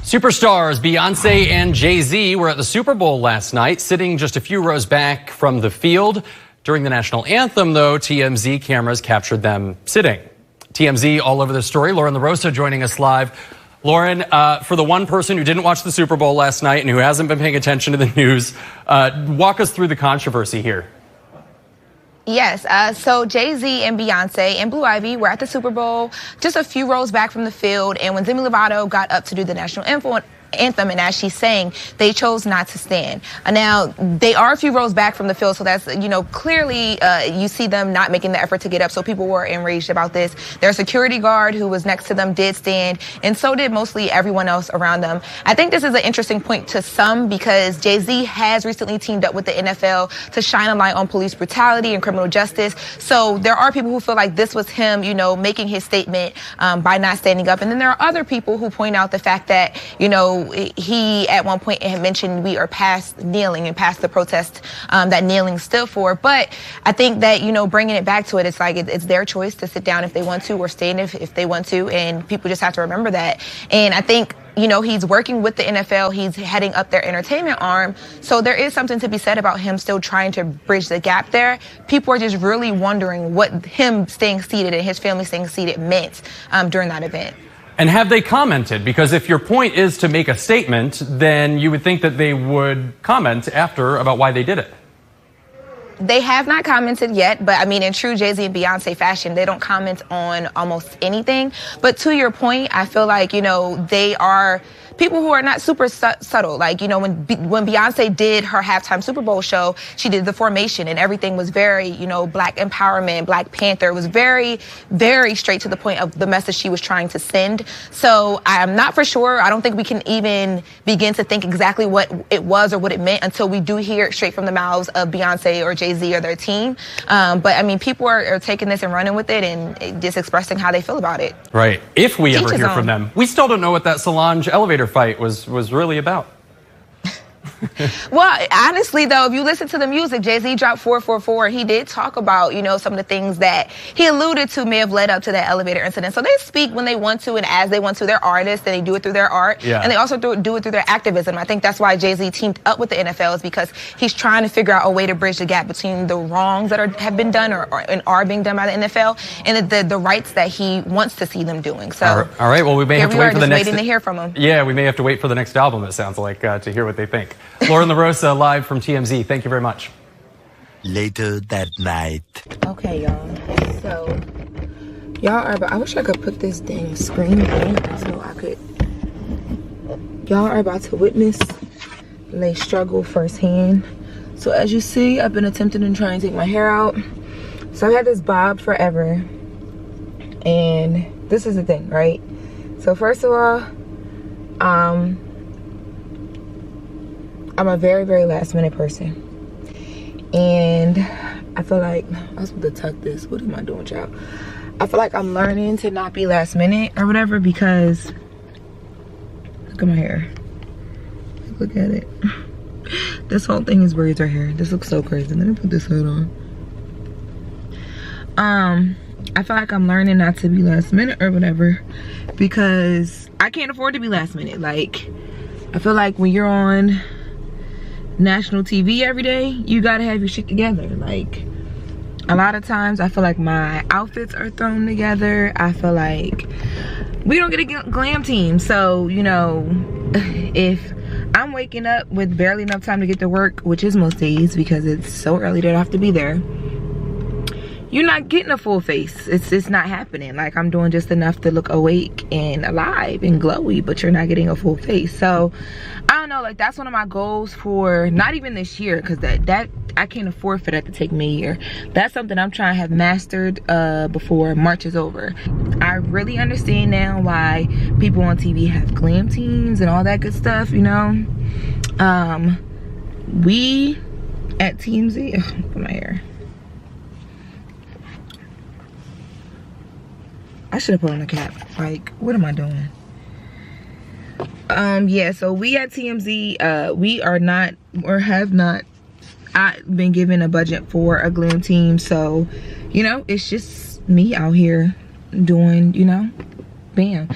Superstars Beyonce and Jay-Z were at the Super Bowl last night, sitting just a few rows back from the field. During the national anthem, though, TMZ cameras captured them sitting. TMZ all over the story. LORENLOROS joining us live. Lauren, for the one person who didn't watch the Super Bowl last night and who hasn't been paying attention to the news, walk us through the controversy here. Yes, so Jay-Z and Beyonce and Blue Ivy were at the Super Bowl just a few rows back from the field, and when Demi Lovato got up to do the national anthem, and as she sang, they chose not to stand. Now, they are a few rows back from the field, so that's, clearly you see them not making the effort to get up, so people were enraged about this. Their security guard who was next to them did stand, and so did mostly everyone else around them. I think this is an interesting point to some because Jay-Z has recently teamed up with the NFL to shine a light on police brutality and criminal justice, so there are people who feel like this was him, making his statement by not standing up, and then there are other people who point out the fact that, he at one point had mentioned we are past kneeling and past the protest that kneeling stood for. But I think that, bringing it back to it, it's like it's their choice to sit down if they want to or stand if they want to. And people just have to remember that. And I think, he's working with the NFL. He's heading up their entertainment arm. So there is something to be said about him still trying to bridge the gap there. People are just really wondering what him staying seated and his family staying seated meant during that event. And have they commented? Because if your point is to make a statement, then you would think that they would comment after about why they did it. They have not commented yet, but I mean, in true Jay-Z and Beyonce fashion, they don't comment on almost anything. But to your point, I feel like, they are people who are not super subtle. Like, when Beyonce did her halftime Super Bowl show, she did the formation and everything was very, Black empowerment, Black Panther. It was very, very straight to the point of the message she was trying to send. So I'm not for sure. I don't think we can even begin to think exactly what it was or what it meant until we do hear it straight from the mouths of Beyonce or Jay-Z or their team. But I mean, people are taking this and running with it and just expressing how they feel about it. Right. If we ever hear from them. We still don't know what that Solange elevator fight was really about. Well, honestly, though, if you listen to the music, Jay-Z dropped 444. He did talk about, some of the things that he alluded to may have led up to that elevator incident. So they speak when they want to and as they want to. They're artists and they do it through their art. Yeah. And they also do it through their activism. I think that's why Jay-Z teamed up with the NFL is because he's trying to figure out a way to bridge the gap between the wrongs that have been done or are being done by the NFL and the rights that he wants to see them doing. So, all right. Well, we may have to wait for the next. Waiting to hear from him. Yeah, we may have to wait for the next album. It sounds like to hear what they think. LORENLOROS live from TMZ. Thank you very much. Later that night. Okay, y'all. So, I wish I could put this dang screen in so I could. Y'all are about to witness Lay's struggle firsthand. So, as you see, I've been attempting to try and take my hair out. So, I've had this bob forever. And this is the thing, right? So, first of all, I'm a very, very last minute person. And I feel like, I was supposed to tuck this. What am I doing, child? I feel like I'm learning to not be last minute or whatever because, look at my hair. Look at it. This whole thing is braids right here. This looks so crazy. Let me put this hood on. I feel like I'm learning not to be last minute or whatever because I can't afford to be last minute. Like, I feel like when you're on national TV every day, you gotta have your shit together. Like, a lot of times I feel like my outfits are thrown together. I feel like we don't get a glam team. So, if I'm waking up with barely enough time to get to work, which is most days because it's so early that I have to be there, you're not getting a full face. It's not happening. Like, I'm doing just enough to look awake and alive and glowy, but you're not getting a full face. So I don't know, like, that's one of my goals for not even this year, because that I can't afford for that to take me a year. That's something I'm trying to have mastered before March is over. I really understand now why people on TV have glam teams and all that good stuff, We at TMZ, look at my hair. I should have put on a cap. Like, what am I doing? Yeah, so we at TMZ, we are not or have not been given a budget for a glam team. So, it's just me out here doing, bam.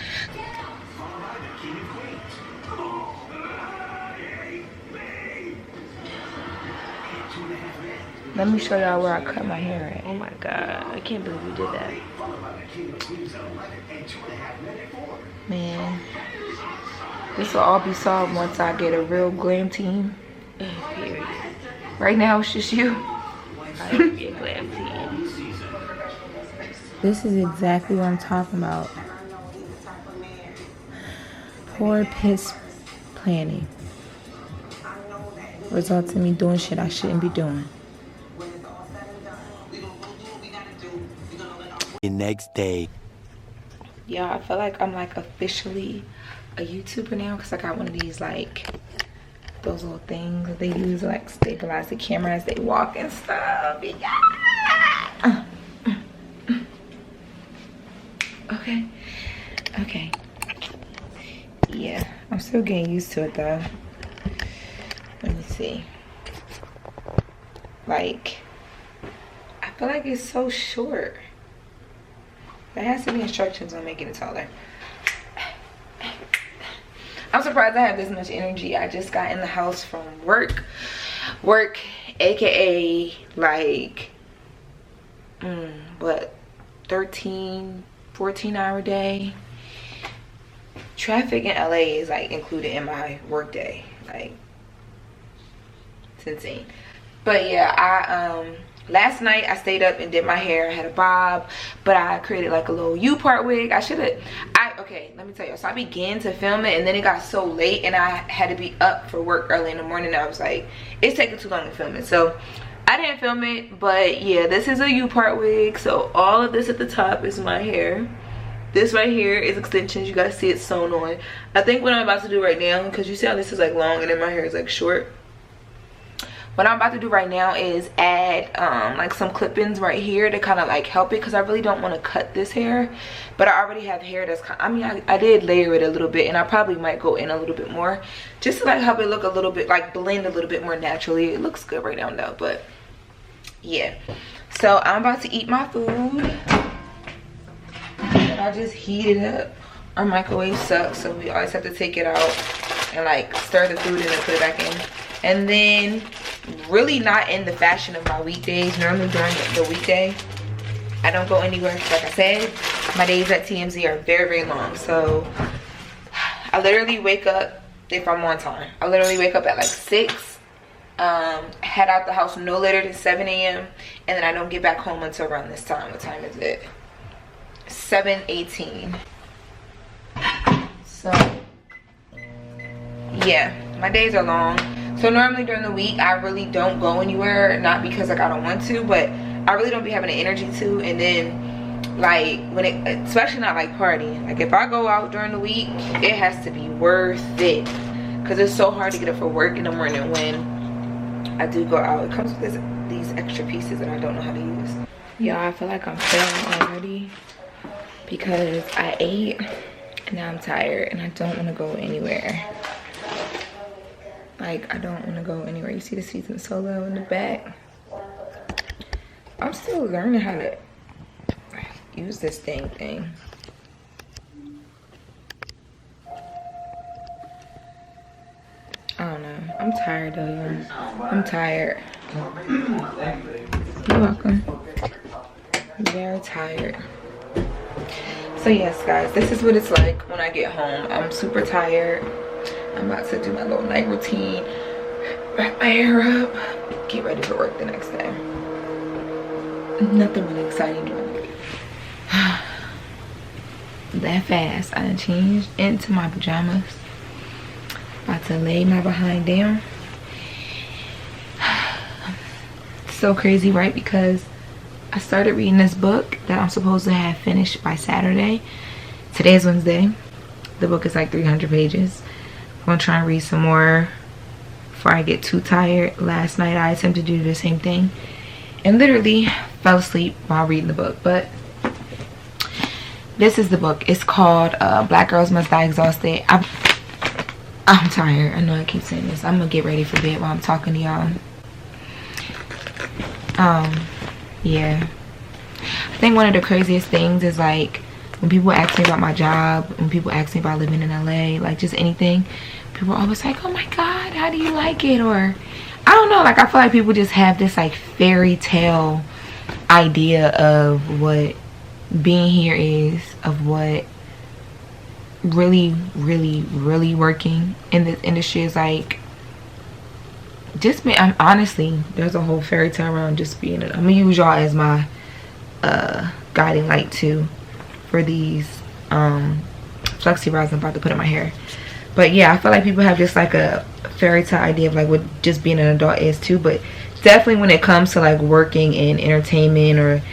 Let me show y'all where I cut my hair at. Oh my god, I can't believe you did that. Man, this will all be solved once I get a real glam team. Period. Right now, it's just you. I would be a glam team. This is exactly what I'm talking about. Poor piss planning results in me doing shit I shouldn't be doing. The next day. Y'all, I feel like I'm like officially a YouTuber now because I got one of these like those little things that they use to like stabilize the camera as they walk and stuff. Yeah. Okay. Yeah, I'm still getting used to it though. Let me see. Like, I feel like it's so short. There has to be instructions on making it taller. I'm surprised I have this much energy. I just got in the house from work, aka like what, 13-14 hour day. Traffic in LA is like included in my work day. Like, it's insane. But yeah, I last night I stayed up and did my hair. I had a bob, but I created like a little U-part wig. Okay, let me tell you. So I began to film it and then it got so late and I had to be up for work early in the morning. I was like, it's taking too long to film it. So I didn't film it, but yeah, this is a U-part wig. So all of this at the top is my hair. This right here is extensions. You guys see it sewn on. I think what I'm about to do right now, because you see how this is like long and then my hair is like short. What I'm about to do right now is add like some clip-ins right here to kind of like help it, because I really don't want to cut this hair, but I already have hair that's kind of, I mean, I did layer it a little bit and I probably might go in a little bit more just to like help it look a little bit, like blend a little bit more naturally. It looks good right now though, but yeah. So I'm about to eat my food and I just heat it up. Our microwave sucks, so we always have to take it out and like stir the food and then put it back in. And then really not in the fashion of my weekdays. Normally during the weekday I don't go anywhere. Like I said, my days at TMZ are very, very long. So I literally wake up, if I'm on time, I literally wake up at like 6, head out the house no later than 7 a.m. and then I don't get back home until around this time. What time is it? 7:18. So yeah, my days are long. So normally during the week I really don't go anywhere, not because like I don't want to, but I really don't be having the energy to. And then like when it, especially not like partying, like if I go out during the week, it has to be worth it, because it's so hard to get up for work in the morning when I do go out. It comes with these extra pieces that I don't know how to use. Yeah, I feel like I'm failing already because I ate and now I'm tired and I don't want to go anywhere. Like, I don't want to go anywhere. You see the season solo in the back? I'm still learning how to use this dang thing. I don't know. I'm tired though, y'all. I'm tired. You're welcome. I'm very tired. So yes, guys, this is what it's like when I get home. I'm super tired. I'm about to do my little night routine, wrap my hair up, get ready for work the next day. Nothing really exciting doing it. That fast, I done changed into my pajamas. About to lay my behind down. So crazy, right? Because I started reading this book that I'm supposed to have finished by Saturday. Today is Wednesday. The book is like 300 pages. I'm gonna try and read some more before I get too tired. Last night I attempted to do the same thing and literally fell asleep while reading the book. But this is the book. It's called Black Girls Must Die Exhausted. I'm tired. I know I keep saying this. I'm gonna get ready for bed while I'm talking to y'all. Yeah, I think one of the craziest things is like when people ask me about my job, when people ask me about living in LA, like just anything, people are always like, oh my god, how do you like it? Or I don't know, like I feel like people just have this like fairy tale idea of what being here is, of what really working in this industry is like. Just me, I'm honestly, there's a whole fairy tale around just being it. I'm gonna use y'all as my guiding light too for these flexi rods I'm about to put in my hair. But yeah, I feel like people have just like a fairy tale idea of like what just being an adult is too. But definitely when it comes to like working in entertainment or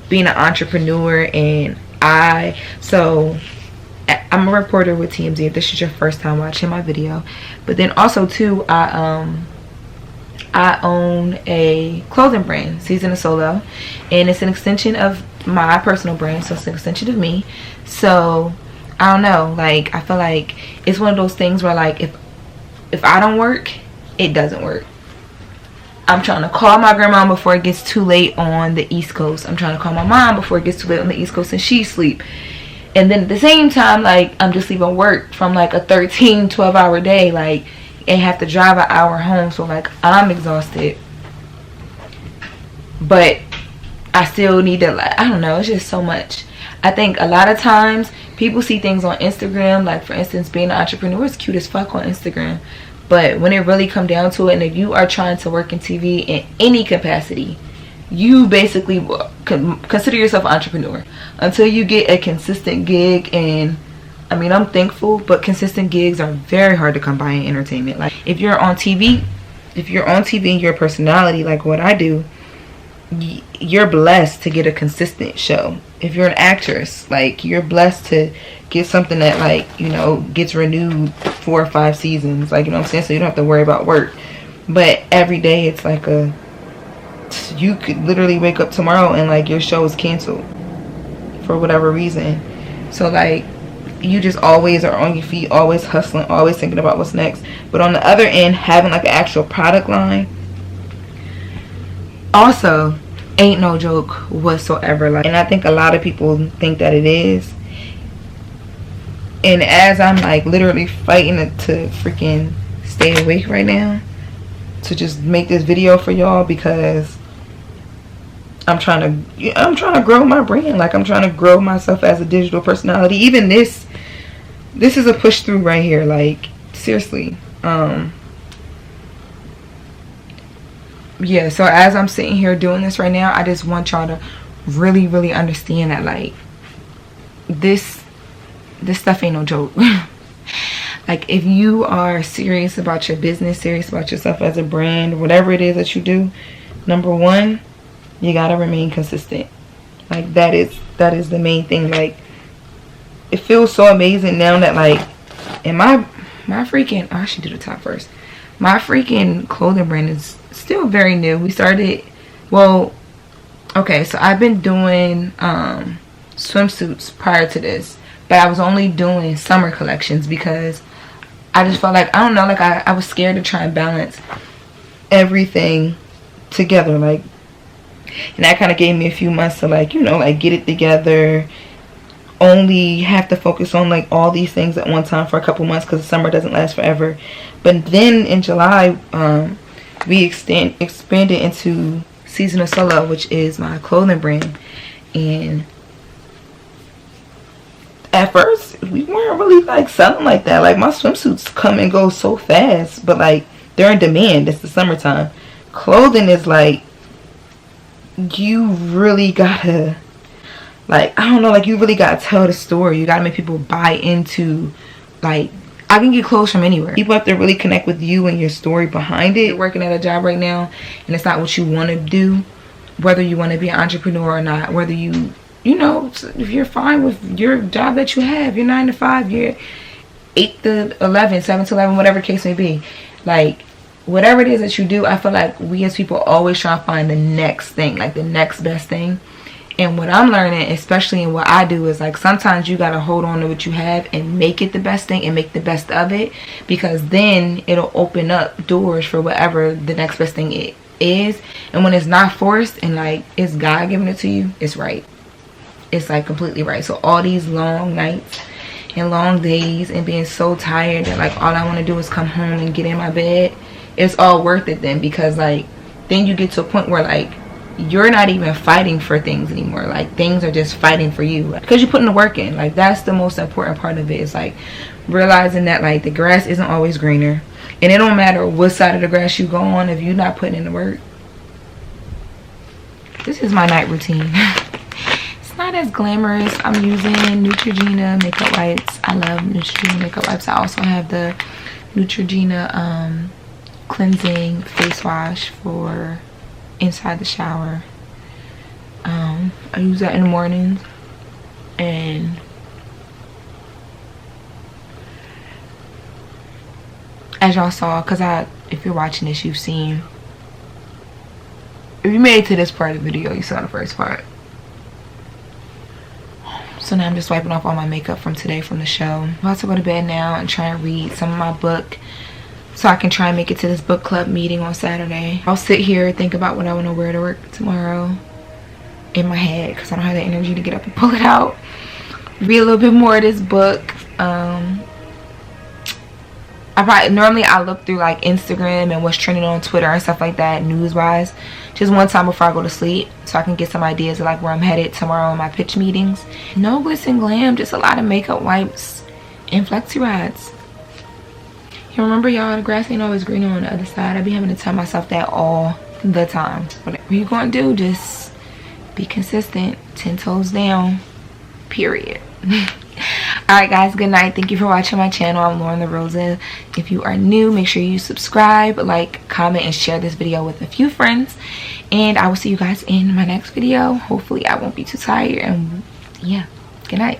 being an entrepreneur, and I'm a reporter with TMZ if this is your first time watching my video. But then also too, I own a clothing brand, Season of Solo, and it's an extension of my personal brand, so it's an extension of me. So I don't know, like I feel like it's one of those things where like if I don't work, it doesn't work. I'm trying to call my grandma before it gets too late on the East Coast. I'm trying to call my mom before it gets too late on the East Coast and she's asleep. And then at the same time, like I'm just leaving work from like a 13-12 hour day, like, and have to drive an hour home. So like I'm exhausted, but I still need to, like, I don't know, it's just so much. I think a lot of times people see things on Instagram, like for instance being an entrepreneur is cute as fuck on Instagram, but when it really come down to it, and if you are trying to work in TV in any capacity, you basically consider yourself an entrepreneur until you get a consistent gig. And I mean, I'm thankful, but consistent gigs are very hard to come by in entertainment. Like if you're on TV and you're a personality like what I do, you're blessed to get a consistent show. If you're an actress, like you're blessed to get something that, like, you know, gets renewed 4 or 5 seasons, like, you know what I'm saying, so you don't have to worry about work. But every day it's like you could literally wake up tomorrow and like your show is canceled for whatever reason. So like you just always are on your feet, always hustling, always thinking about what's next. But on the other end, having like an actual product line also ain't no joke whatsoever. Like, and I think a lot of people think that it is. And as I'm like literally fighting to freaking stay awake right now to just make this video for y'all, because I'm trying to grow my brand. Like I'm trying to grow myself as a digital personality. Even this is a push through right here. Like seriously. Yeah, so as I'm sitting here doing this right now, I just want y'all to really understand that like this stuff ain't no joke. Like if you are serious about your business, serious about yourself as a brand, whatever it is that you do, number one, you gotta remain consistent. Like that is the main thing. Like it feels so amazing now that like in my freaking, I should do the top first. My freaking clothing brand is still very new. We started, well, okay, so I've been doing swimsuits prior to this, but I was only doing summer collections because I just felt like, I don't know, like I was scared to try and balance everything together, like, and that kind of gave me a few months to like, you know, like get it together, only have to focus on like all these things at one time for a couple months because the summer doesn't last forever. But then in July, we expanded into Season of Solo, which is my clothing brand. And at first, we weren't really like selling like that. Like my swimsuits come and go so fast, but like they're in demand. It's the summertime. Clothing is like, you really gotta, like, I don't know, like you really gotta tell the story. You gotta make people buy into, like, I can get clothes from anywhere. People have to really connect with you and your story behind it. You're working at a job right now and it's not what you want to do, whether you want to be an entrepreneur or not, whether you know, if you're fine with your job that you have, you're 9 to 5, you're 8 to 11, 7 to 11, whatever the case may be. Like, whatever it is that you do, I feel like we as people always try to find the next thing, like the next best thing. And what I'm learning, especially in what I do, is like sometimes you gotta hold on to what you have and make it the best thing and make the best of it, because then it'll open up doors for whatever the next best thing it is. And when it's not forced and like it's God giving it to you, it's right. It's like completely right. So all these long nights and long days and being so tired that like all I want to do is come home and get in my bed it's all worth it then, because like then you get to a point where like you're not even fighting for things anymore. Like things are just fighting for you because you're putting the work in. Like that's the most important part of it, is like realizing that like the grass isn't always greener, and it don't matter what side of the grass you go on if you're not putting in the work. This is my night routine. It's not as glamorous. I'm using Neutrogena makeup wipes. I love Neutrogena makeup wipes. I also have the Neutrogena cleansing face wash for inside the shower. I use that in the mornings, and as y'all saw, because if you're watching this, you've seen, if you made it to this part of the video, you saw the first part. So now I'm just wiping off all my makeup from today from the show. I'm about to go to bed now and try and read some of my book so I can try and make it to this book club meeting on Saturday. I'll sit here, think about what I want to wear to work tomorrow in my head, because I don't have the energy to get up and pull it out. Read a little bit more of this book. Normally I look through like Instagram and what's trending on Twitter and stuff like that, news wise, just one time before I go to sleep, so I can get some ideas of like where I'm headed tomorrow in my pitch meetings. No glitz and glam, just a lot of makeup wipes and flexi rods. You remember, y'all, the grass ain't always greener on the other side. I be having to tell myself that all the time. Whatever you gonna do, just be consistent. 10 toes down, period. Alright guys, good night. Thank you for watching my channel. I'm LORENLOROS. If you are new, make sure you subscribe, like, comment, and share this video with a few friends. And I will see you guys in my next video. Hopefully I won't be too tired. And yeah, good night.